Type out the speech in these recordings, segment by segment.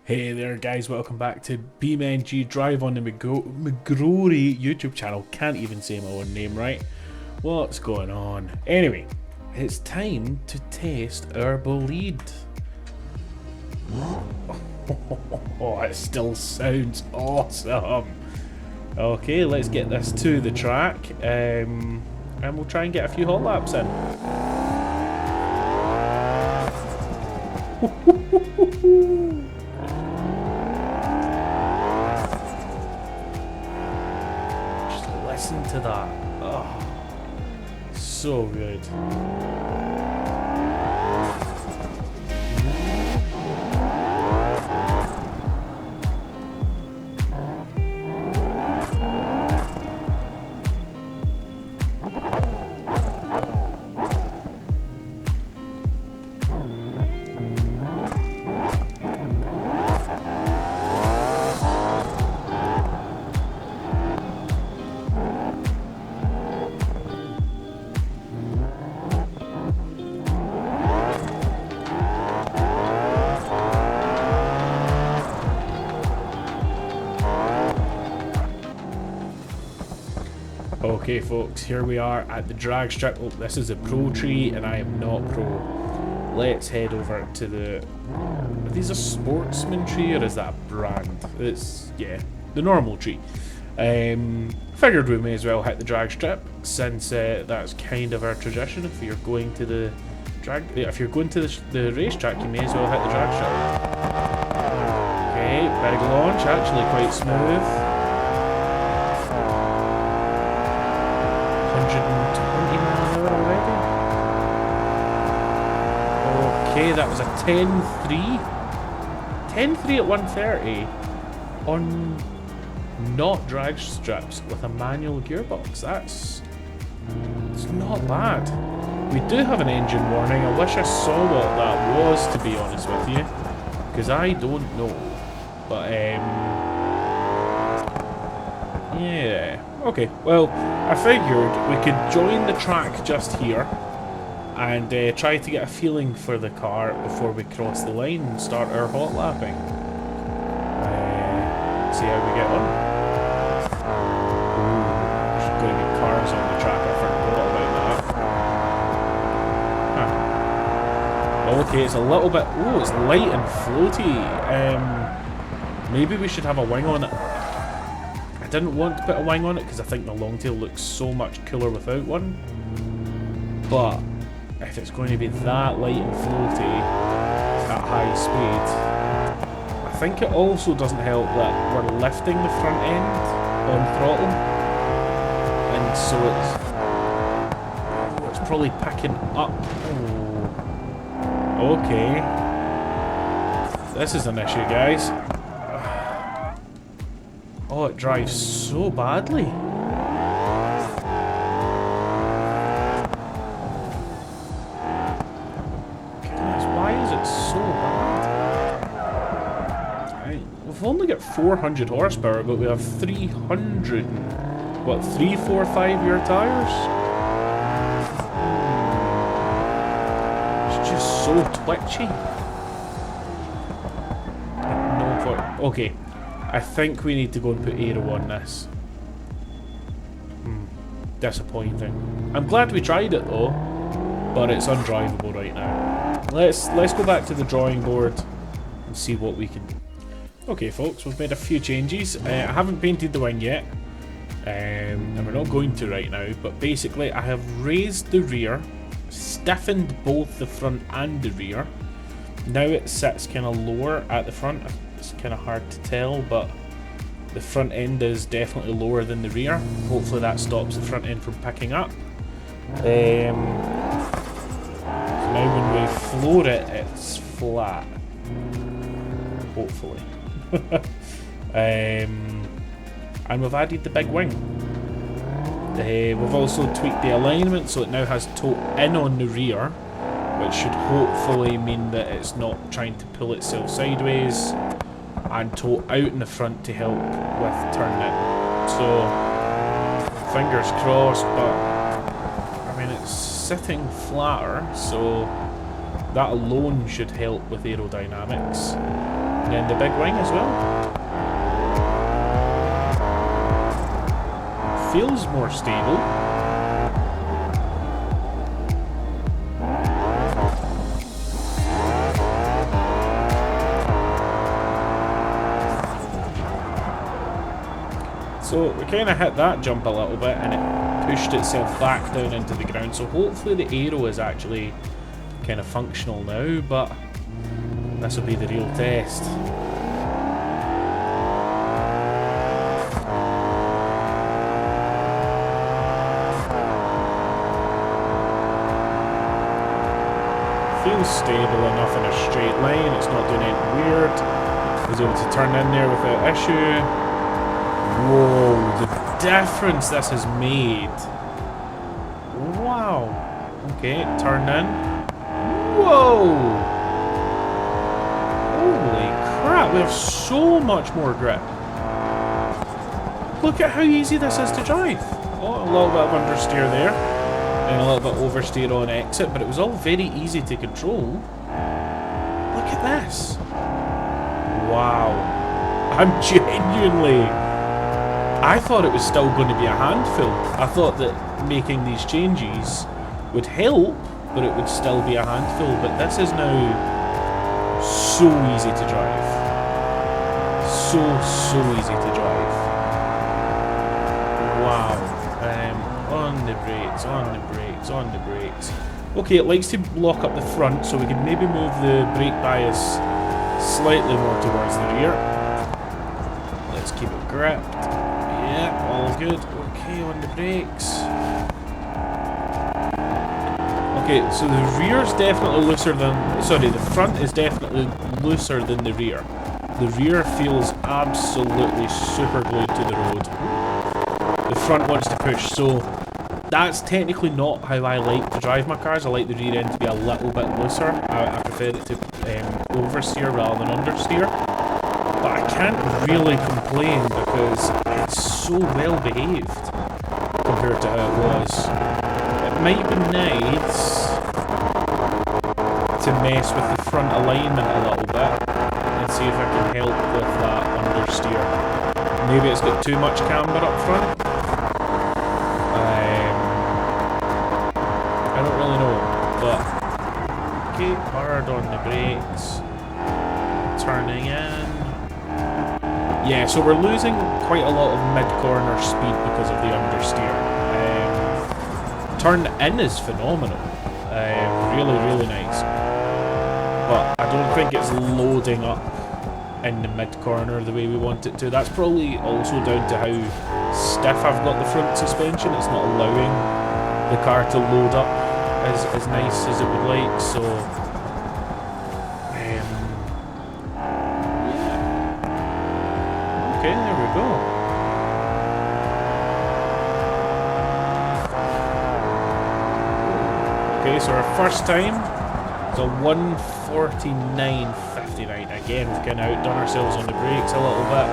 Hey there guys, welcome back to Beamng.drive on the McGrory YouTube channel. Can't even say my own name right. What's going on? Anyway, it's time to test our bleed. Oh, it still sounds awesome. Okay, let's get this to the track and we'll try and get a few hot laps in. Listen to that. Oh, so good. Okay folks, here we are at the drag strip. Oh, this is a pro tree and I am not pro. Let's head over to the... Are these a sportsman tree or is that a brand? It's, yeah, the normal tree. Figured we may as well hit the drag strip since that's kind of our tradition. If you're going to the if you're going to the racetrack, you may as well hit the drag strip. Okay, big launch, actually quite smooth. 120 miles an hour already. Okay, that was a 10.3. 10.3 at 130 on not drag strips with a manual gearbox. It's not bad. We do have an engine warning. I wish I saw what that was, to be honest with you, because I don't know. But yeah. Okay, well, I figured we could join the track just here and try to get a feeling for the car before we cross the line and start our hot lapping. See how we get on. Ooh, there's going to be cars on the track, I forgot about that. Huh. Okay, it's a little bit... Oh, it's light and floaty. Maybe we should have a wing on it. I didn't want to put a wing on it because I think the longtail looks so much cooler without one. But if it's going to be that light and floaty at high speed, I think it also doesn't help that we're lifting the front end on throttle, and so it's probably picking up. Oh. Okay, this is an issue, guys. Oh, it drives so badly. Goodness, why is it so bad? Right, we've only got 400 horsepower, but we have 300, what, 3, 4, 5-year tires? It's just so twitchy. No point. Okay. I think we need to go and put aero on this. Disappointing. I'm glad we tried it though, but it's undrivable right now. Let's go back to the drawing board and see what we can do. Okay folks, we've made a few changes. I haven't painted the wing yet, and we're not going to right now, but basically I have raised the rear, stiffened both the front and the rear. Now it sits kind of lower at the front. It's kind of hard to tell, but the front end is definitely lower than the rear. Hopefully that stops the front end from picking up. So now when we floor it, it's flat. Hopefully. And we've added the big wing. We've also tweaked the alignment so it now has toe in on the rear, which should hopefully mean that it's not trying to pull itself sideways, and toe out in the front to help with turning it. So, fingers crossed, but I mean it's sitting flatter, so that alone should help with aerodynamics. And then the big wing as well. Feels more stable. So we kind of hit that jump a little bit and it pushed itself back down into the ground. So hopefully the aero is actually kind of functional now, but this will be the real test. Feels stable enough in a straight line, it's not doing anything weird. I was able to turn in there without issue. Whoa, the difference this has made. Wow. Okay, turn in. Whoa! Holy crap, we have so much more grip. Look at how easy this is to drive. Oh, a little bit of understeer there. And a little bit oversteer on exit, but it was all very easy to control. Look at this. Wow. I'm genuinely... I thought it was still going to be a handful. I thought that making these changes would help, but it would still be a handful. But this is now so easy to drive. So easy to drive. Wow. On the brakes, on the brakes, on the brakes. Okay, it likes to lock up the front, so we can maybe move the brake bias slightly more towards the rear. Let's keep it gripped. Yeah, all good. Okay, on the brakes. Okay, so the rear's definitely looser than... Sorry, the front is definitely looser than the rear. The rear feels absolutely super glued to the road. The front wants to push, so that's technically not how I like to drive my cars. I like the rear end to be a little bit looser. I prefer it to oversteer rather than understeer. But I can't really complain because it's so well behaved compared to how it was. It might be nice to mess with the front alignment a little bit and see if I can help with that understeer. Maybe it's got too much camber up front. I don't really know, but okay, hard on the brakes, turning in. Yeah, so we're losing quite a lot of mid-corner speed because of the understeer. Turn in is phenomenal, really nice, but I don't think it's loading up in the mid-corner the way we want it to. That's probably also down to how stiff I've got the front suspension. It's not allowing the car to load up as nice as it would like, so yeah. Okay, there we go. Okay, so our first time is a 1:49.59. Again, we've kind of outdone ourselves on the brakes a little bit.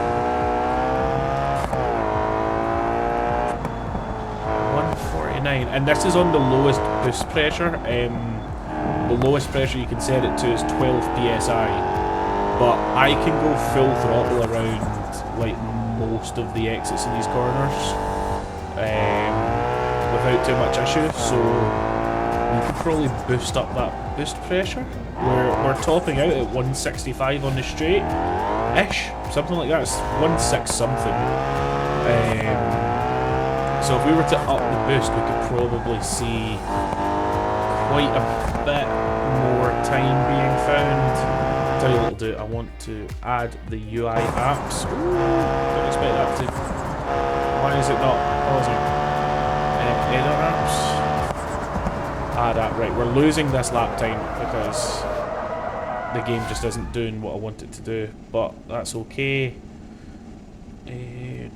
1:49, and this is on the lowest boost pressure. The lowest pressure you can set it to is 12 psi, but I can go full throttle around like most of the exits in these corners without too much issue. So we could probably boost up that boost pressure. We're topping out at 165 on the straight-ish, something like that. It's 1.6 something. So if we were to up the boost, we could probably see quite a bit more time being found. Tell you what we'll do. I want to add the UI apps. Ooh, don't expect that to. Why is it not pausing? Error apps. That right. We're losing this lap time because the game just isn't doing what I want it to do, but that's okay.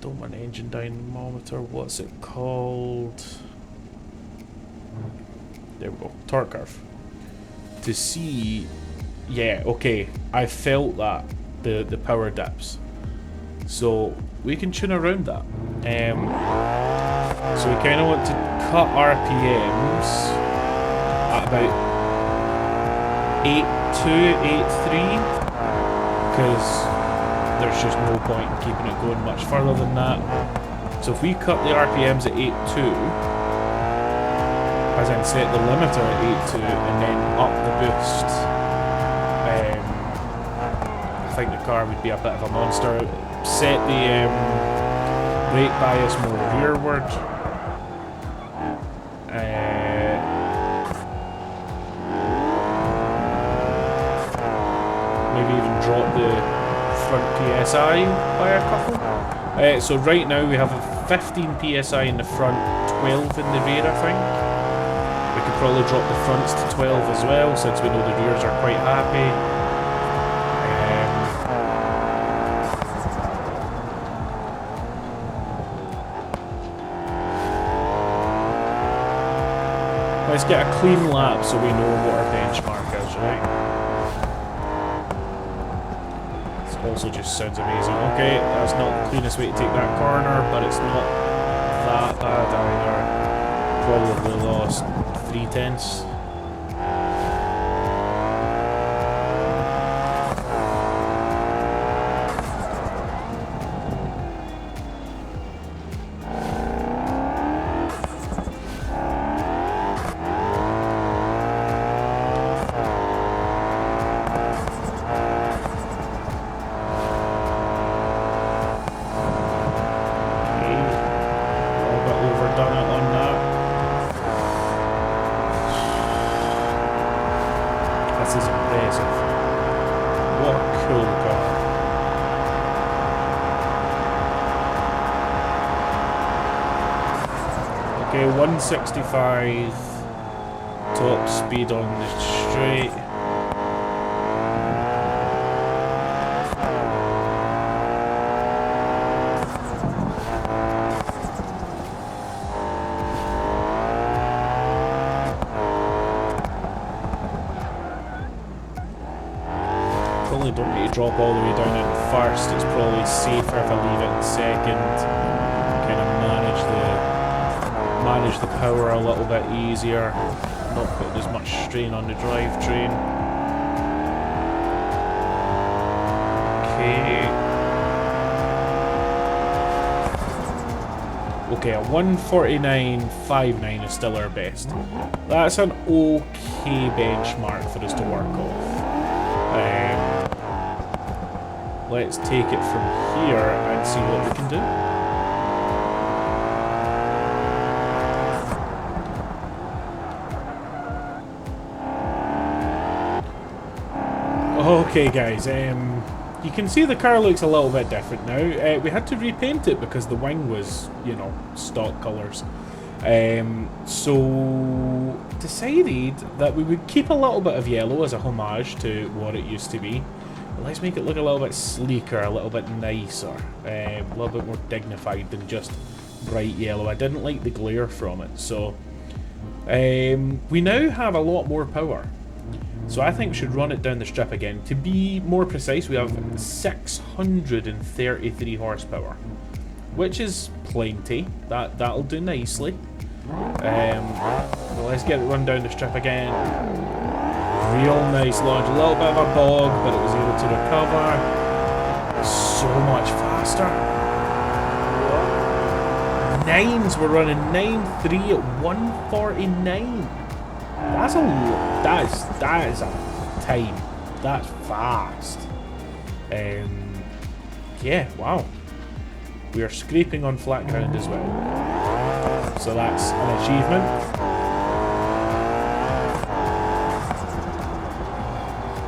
Don't want engine dynamometer. What's it called? There we go. Torque curve. To see, yeah, okay. I felt that the power dips, so we can tune around that. So we kind of want to cut RPMs at about 8.2, 8.3, because there's just no point in keeping it going much further than that. So if we cut the RPMs at 8.2, as in set the limiter at 8.2 and then up the boost, I think the car would be a bit of a monster. Set the brake bias more rearward. Maybe even drop the front PSI by a couple. So right now we have a 15 PSI in the front, 12 in the rear, I think. We could probably drop the fronts to 12 as well, since we know the rears are quite happy. Let's get a clean lap so we know what our benchmark is, right? This also just sounds amazing. Okay, that's not the cleanest way to take that corner, but it's not that bad either. Probably lost 3/10. This is impressive. What a cool car. Okay, 165 top speed on the straight. Probably don't need to drop all the way down in first. It's probably safer if I leave it in second. Kind of manage the power a little bit easier. Not putting as much strain on the drivetrain. Okay, a 149.59 is still our best. That's an okay benchmark for us to work off. Let's take it from here and see what we can do. Okay guys, you can see the car looks a little bit different now. We had to repaint it because the wing was, you know, stock colours. So decided that we would keep a little bit of yellow as a homage to what it used to be. But let's make it look a little bit sleeker, a little bit nicer, a little bit more dignified than just bright yellow. I didn't like the glare from it, so we now have a lot more power. So I think we should run it down the strip again. To be more precise, we have 633 horsepower, which is plenty. That'll do nicely. Well, let's get it run down the strip again. Real nice launch. A little bit of a bog, but it was able to recover. So much faster. Nines, we're running 9.3 at 149. That's that is a time. That's fast. Yeah, wow. We are scraping on flat ground as well. So that's an achievement.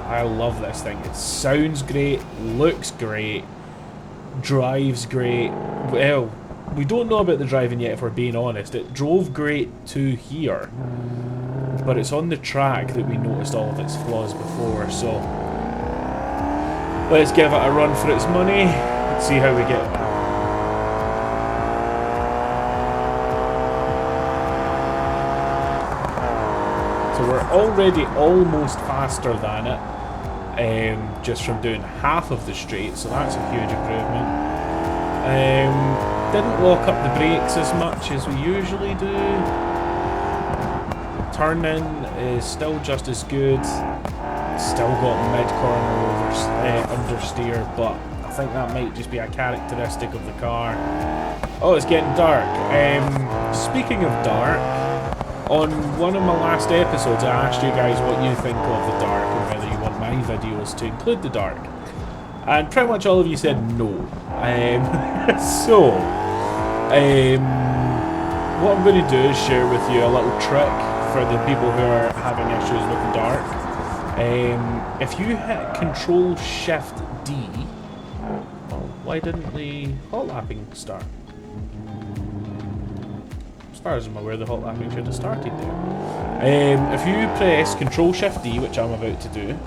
I love this thing. It sounds great, looks great, drives great. Well, we don't know about the driving yet if we're being honest. It drove great to here, but it's on the track that we noticed all of its flaws before, so let's give it a run for its money. Let's see how we get on. So we're already almost faster than it, just from doing half of the straight, so that's a huge improvement. Didn't lock up the brakes as much as we usually do. Turning is still just as good. Still got mid-corner understeer, but I think that might just be a characteristic of the car. Oh, it's getting dark. Speaking of dark, on one of my last episodes I asked you guys what you think of the dark and whether you want my videos to include the dark. And pretty much all of you said no. What I'm going to do is share with you a little trick for the people who are having issues with the dark. If you hit Control-Shift-D... Oh, why didn't the hot lapping start? As far as I'm aware, the hot lapping should have started there. If you press Control-Shift-D, which I'm about to do,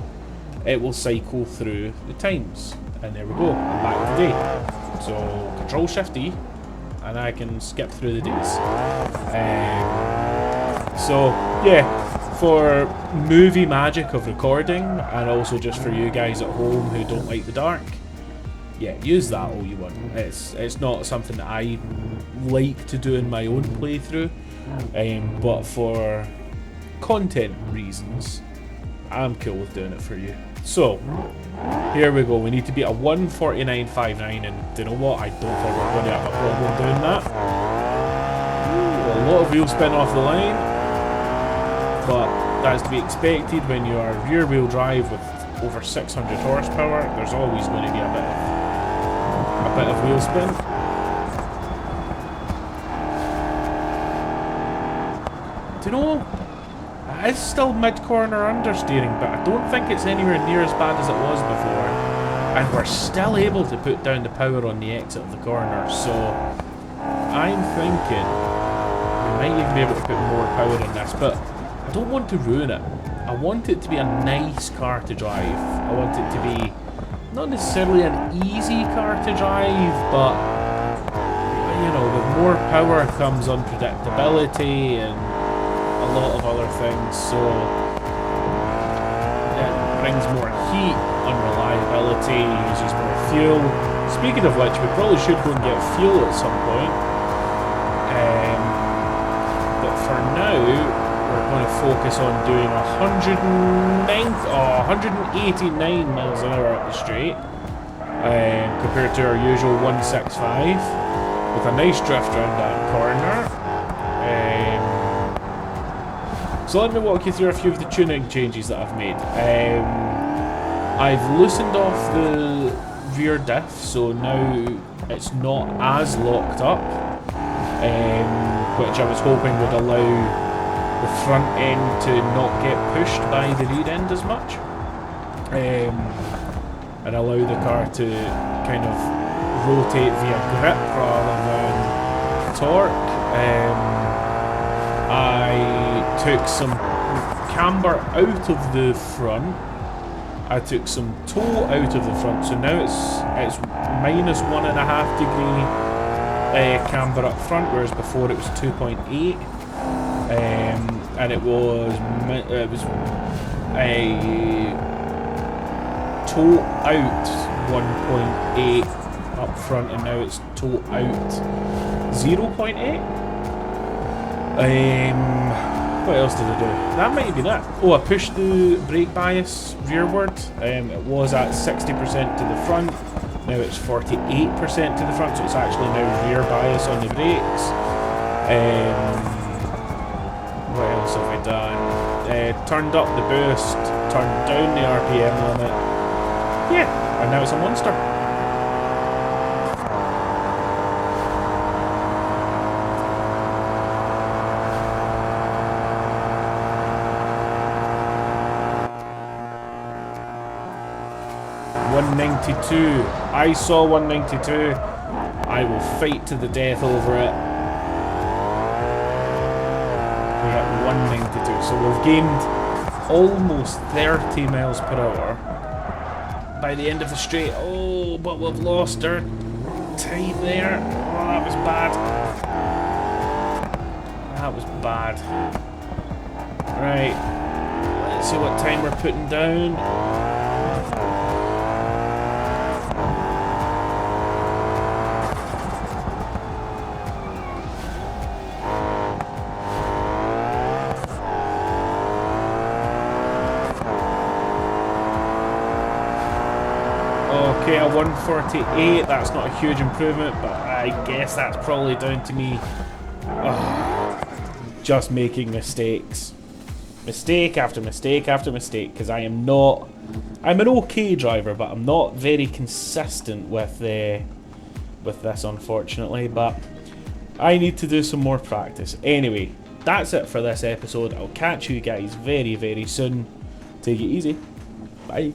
it will cycle through the times. And there we go, I'm back with the day. So, Control-Shift-D, and I can skip through the days. So, yeah, for movie magic of recording, and also just for you guys at home who don't like the dark, yeah, use that all you want. It's not something that I like to do in my own playthrough, but for content reasons, I'm cool with doing it for you. So, here we go. We need to be at 1:49.59, and do you know what? I don't think we're going to have a problem doing that. Ooh, a lot of wheel spin off the line, but that's to be expected when you are rear-wheel drive with over 600 horsepower. There's always going to be a bit of wheel spin. Do you know? It's still mid-corner understeering, but I don't think it's anywhere near as bad as it was before. And we're still able to put down the power on the exit of the corner, so I'm thinking we might even be able to put more power in this, but I don't want to ruin it. I want it to be a nice car to drive. I want it to be not necessarily an easy car to drive, but you know, with more power comes unpredictability and a lot of other things, so it brings more heat, unreliability, uses more fuel. Speaking of which, we probably should go and get fuel at some point. But for now, we're going to focus on doing 189 miles an hour up the straight, compared to our usual 165, with a nice drift around that corner. So let me walk you through a few of the tuning changes that I've made. I've loosened off the rear diff, so now it's not as locked up, which I was hoping would allow the front end to not get pushed by the rear end as much, and allow the car to kind of rotate via grip rather than torque. I took some camber out of the front. I took some toe out of the front, so now it's minus 1.5 degree camber up front, whereas before it was 2.8, and it was a toe out 1.8 up front, and now it's toe out 0.8. What else did I do? That might have been it. Oh, I pushed the brake bias rearward. It was at 60% to the front. Now it's 48% to the front, so it's actually now rear bias on the brakes. What else have I done? Turned up the boost, turned down the RPM limit. Yeah, and now it's a monster. 192. I saw 192. I will fight to the death over it. We hit 192. So we've gained almost 30 miles per hour by the end of the straight. Oh, but we've lost our time there. Oh, that was bad. That was bad. Right. Let's see what time we're putting down. Okay, a 148. That's not a huge improvement, but I guess that's probably down to me just making mistakes. Mistake after mistake after mistake, because I am not... I'm an okay driver, but I'm not very consistent with this, unfortunately, but I need to do some more practice. Anyway, that's it for this episode. I'll catch you guys very, very soon. Take it easy. Bye.